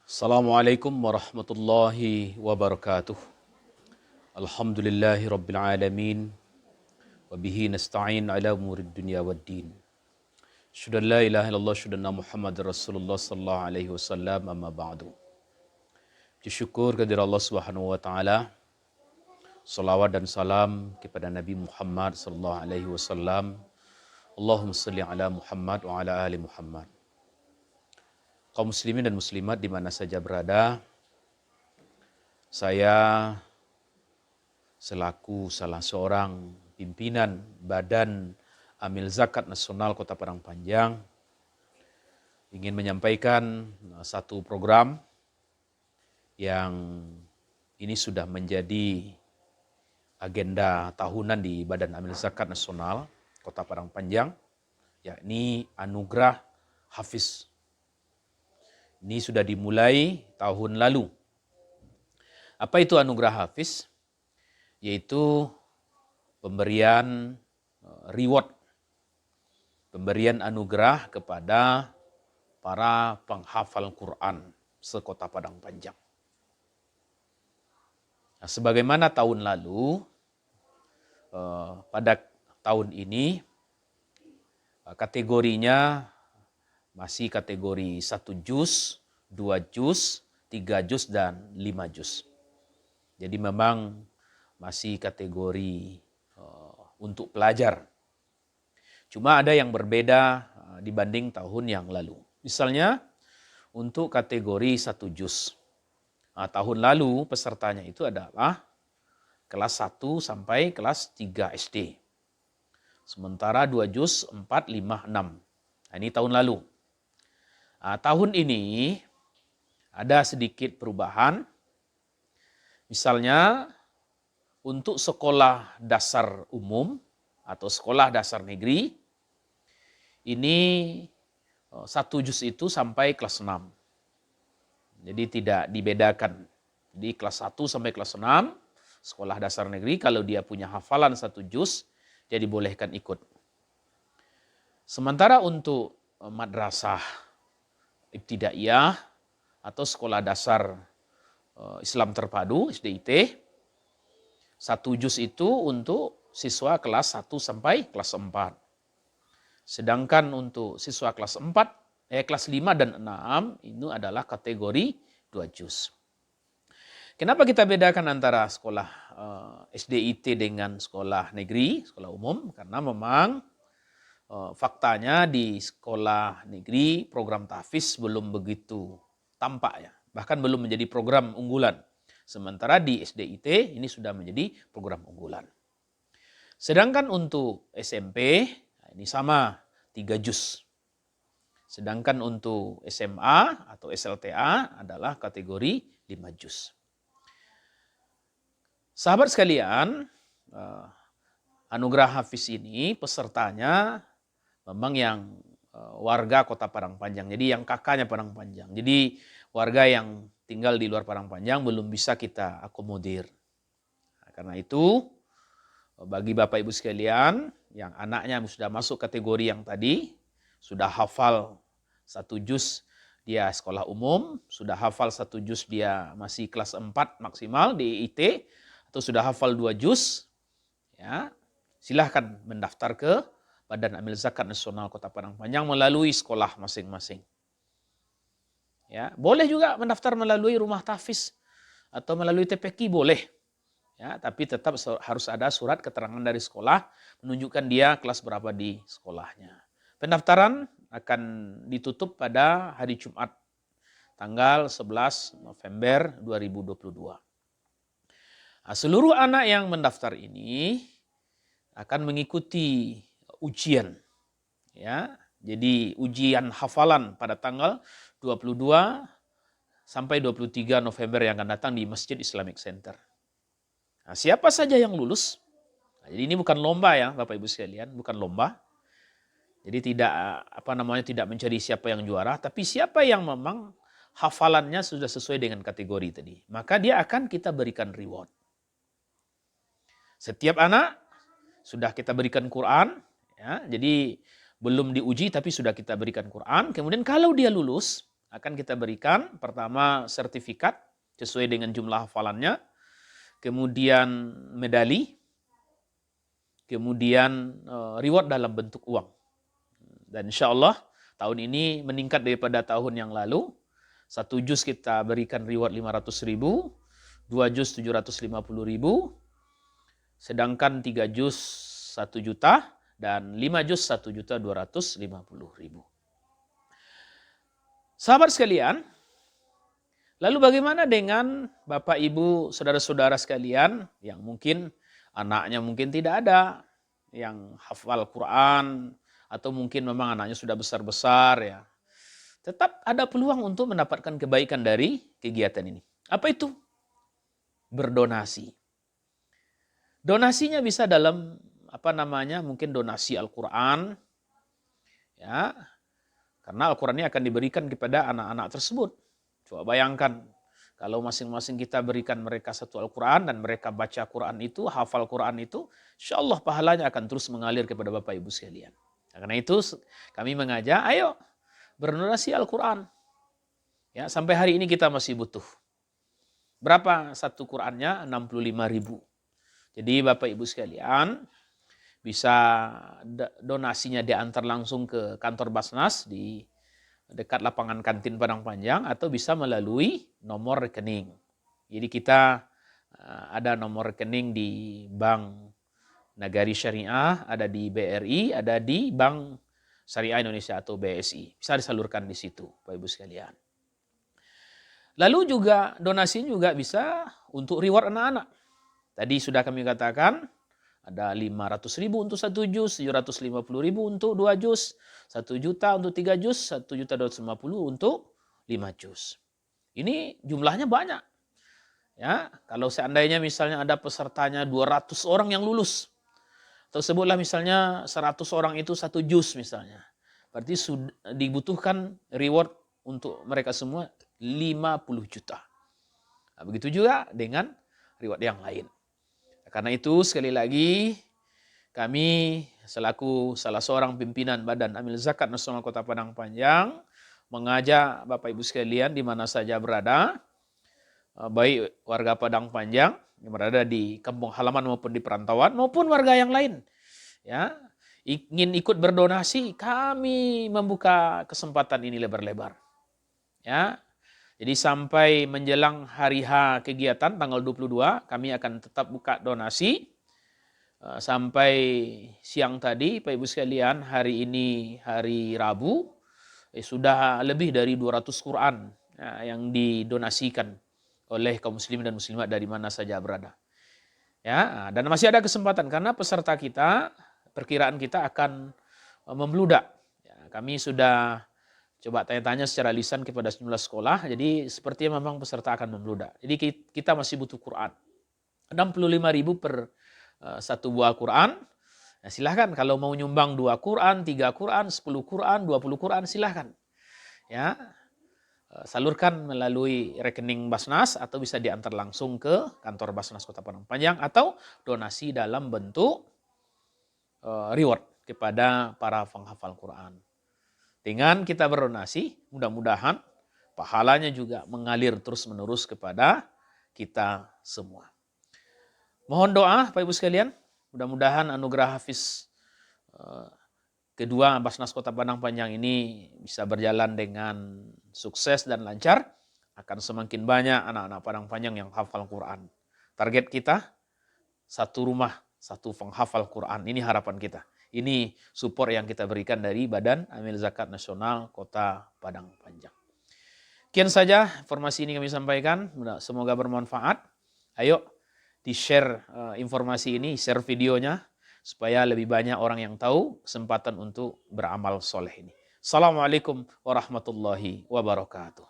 Assalamualaikum warahmatullahi wabarakatuh. Alhamdulillahi rabbil alamin. Wabihi nasta'in ala umurid dunya waddin. Asyhadu an la ilaha illallah, asyhadu anna Muhammadar Rasulullah sallallahu alaihi wasallam, amma ba'du. Syukur kepada Allah Subhanahu wa taala. Salawat dan salam kepada Nabi Muhammad sallallahu alaihi wasallam. Allahumma salli ala Muhammad wa ala ali Muhammad. Kaum muslimin dan muslimat di mana saja berada, saya selaku salah seorang pimpinan Badan Amil Zakat Nasional Kota Padang Panjang ingin menyampaikan satu program yang ini sudah menjadi agenda tahunan di Badan Amil Zakat Nasional Kota Padang Panjang, yakni Anugerah Hafiz. Ini sudah dimulai tahun lalu. Apa itu Anugerah Hafiz? Yaitu pemberian reward, pemberian anugerah kepada para penghafal Quran se-Kota Padang Panjang. Nah, sebagaimana tahun lalu, pada tahun ini kategorinya masih kategori 1 juz, 2 juz, 3 juz, dan 5 juz. Jadi memang masih kategori untuk pelajar. Cuma ada yang berbeda dibanding tahun yang lalu. Misalnya untuk kategori 1 juz. Tahun lalu pesertanya itu adalah kelas 1 sampai kelas 3 SD. Sementara 2 juz, 4, 5, 6. Ini tahun lalu. Tahun ini ada sedikit perubahan. Misalnya untuk sekolah dasar umum atau sekolah dasar negeri, ini 1 juz itu sampai kelas 6. Jadi tidak dibedakan. Di kelas 1 sampai kelas 6, sekolah dasar negeri, kalau dia punya hafalan 1 juz, dia dibolehkan ikut. Sementara untuk madrasah ibtidaiyah atau sekolah dasar Islam terpadu, SDIT, 1 juz itu untuk siswa kelas 1 sampai kelas 4. Sedangkan untuk siswa kelas 5 dan 6 itu adalah kategori 2 juz. Kenapa kita bedakan antara sekolah SDIT dengan sekolah negeri, sekolah umum? Karena memang faktanya di sekolah negeri program tahfiz belum begitu tampak ya. Bahkan belum menjadi program unggulan. Sementara di SDIT ini sudah menjadi program unggulan. Sedangkan untuk SMP ini sama 3 juz. Sedangkan untuk SMA atau SLTA adalah kategori 5 juz. Sahabat sekalian, Anugerah Hafiz ini pesertanya memang yang warga Kota Padang Panjang. Jadi yang kakaknya Padang Panjang. Jadi warga yang tinggal di luar Padang Panjang belum bisa kita akomodir. Nah, karena itu bagi Bapak Ibu sekalian yang anaknya sudah masuk kategori yang tadi, sudah hafal 1 juz dia sekolah umum, sudah hafal 1 juz dia masih kelas 4 maksimal di IT, atau sudah hafal 2 juz, ya, silahkan mendaftar ke Badan Amil Zakat Nasional Kota Padang Panjang melalui sekolah masing-masing. Ya, boleh juga mendaftar melalui rumah tahfiz atau melalui TPQ boleh. Ya, tapi tetap harus ada surat keterangan dari sekolah menunjukkan dia kelas berapa di sekolahnya. Pendaftaran akan ditutup pada hari Jumat tanggal 11 November 2022. Nah, seluruh anak yang mendaftar ini akan mengikuti ujian, ya. Jadi ujian hafalan pada tanggal 22 sampai 23 November yang akan datang di Masjid Islamic Center. Nah, siapa saja yang lulus? Nah, jadi ini bukan lomba ya, Bapak Ibu sekalian, bukan lomba. Jadi tidak mencari siapa yang juara, tapi siapa yang memang hafalannya sudah sesuai dengan kategori tadi, maka dia akan kita berikan reward. Setiap anak sudah kita berikan Quran, ya, jadi belum diuji tapi sudah kita berikan Quran. Kemudian kalau dia lulus, akan kita berikan pertama sertifikat sesuai dengan jumlah hafalannya, kemudian medali, kemudian reward dalam bentuk uang. Dan insya Allah tahun ini meningkat daripada tahun yang lalu. 1 juz kita berikan reward 500.000, 2 juz 750.000, sedangkan 3 juz 1 juta, dan 5 juz 1.250.000. Sahabat sekalian, lalu bagaimana dengan Bapak Ibu saudara-saudara sekalian yang mungkin anaknya mungkin tidak ada yang hafal Quran, atau mungkin memang anaknya sudah besar-besar ya. Tetap ada peluang untuk mendapatkan kebaikan dari kegiatan ini. Apa itu? Berdonasi. Donasinya bisa dalam mungkin donasi Al-Quran, ya, karena Al-Quran ini akan diberikan kepada anak-anak tersebut. Coba bayangkan kalau masing-masing kita berikan mereka satu Al-Quran dan mereka baca Quran itu, hafal Quran itu, insya Allah pahalanya akan terus mengalir kepada Bapak Ibu sekalian. Karena itu kami mengajak, ayo berdonasi Al-Quran. Ya, sampai hari ini kita masih butuh. Berapa satu Qurannya? 65.000. Jadi Bapak Ibu sekalian bisa donasinya diantar langsung ke kantor Basnas di dekat lapangan kantin Padang Panjang, atau bisa melalui nomor rekening. Jadi kita ada nomor rekening di Bank Nagari Syariah, ada di BRI, ada di Bank Syariah Indonesia atau BSI. Bisa disalurkan di situ, Bapak Ibu sekalian. Lalu juga donasi juga bisa untuk reward anak-anak. Tadi sudah kami katakan ada 500.000 untuk 1 juz, 750.000 untuk 2 juz, 1 juta untuk 3 juz, 1.250.000 untuk 5 juz. Ini jumlahnya banyak. Ya, kalau seandainya misalnya ada pesertanya 200 orang yang lulus, atau sebutlah misalnya 100 orang itu 1 juz misalnya. Berarti dibutuhkan reward untuk mereka semua 50 juta. Nah, begitu juga dengan reward yang lain. Karena itu sekali lagi kami selaku salah seorang pimpinan Badan Amil Zakat Nasional Kota Padang Panjang mengajak Bapak Ibu sekalian di mana saja berada, baik warga Padang Panjang yang berada di kampung halaman maupun di perantauan, maupun warga yang lain, ya, ingin ikut berdonasi, kami membuka kesempatan ini lebar-lebar, ya. Jadi sampai menjelang hari H kegiatan tanggal 22, kami akan tetap buka donasi sampai siang tadi. Pak Ibu sekalian, hari ini hari Rabu, sudah lebih dari 200 Quran yang didonasikan oleh kaum muslimin dan muslimat dari mana saja berada. Ya, dan masih ada kesempatan karena peserta kita, perkiraan kita akan membludak. Ya, kami sudah coba tanya-tanya secara lisan kepada sejumlah sekolah, jadi sepertinya memang peserta akan membludak. Jadi kita masih butuh Quran. 65.000 per satu buah Quran. Nah, silahkan kalau mau nyumbang 2 Quran, 3 Quran, 10 Quran, 20 Quran, silahkan. Ya, salurkan melalui rekening Basnas atau bisa diantar langsung ke kantor Basnas Kota Padang Panjang, atau donasi dalam bentuk reward kepada para penghafal Quran. Dengan kita berdonasi, mudah-mudahan pahalanya juga mengalir terus-menerus kepada kita semua. Mohon doa Bapak Ibu sekalian, mudah-mudahan anugerah Hafiz kedua Basnas Kota Padang Panjang ini bisa berjalan dengan sukses dan lancar, akan semakin banyak anak-anak Padang Panjang yang hafal Quran. Target kita, 1 rumah, 1 penghafal Quran. Ini harapan kita. Ini support yang kita berikan dari Badan Amil Zakat Nasional Kota Padang Panjang. Sekian saja informasi ini kami sampaikan, semoga bermanfaat. Ayo di-share informasi ini, share videonya, supaya lebih banyak orang yang tahu kesempatan untuk beramal soleh ini. Assalamualaikum warahmatullahi wabarakatuh.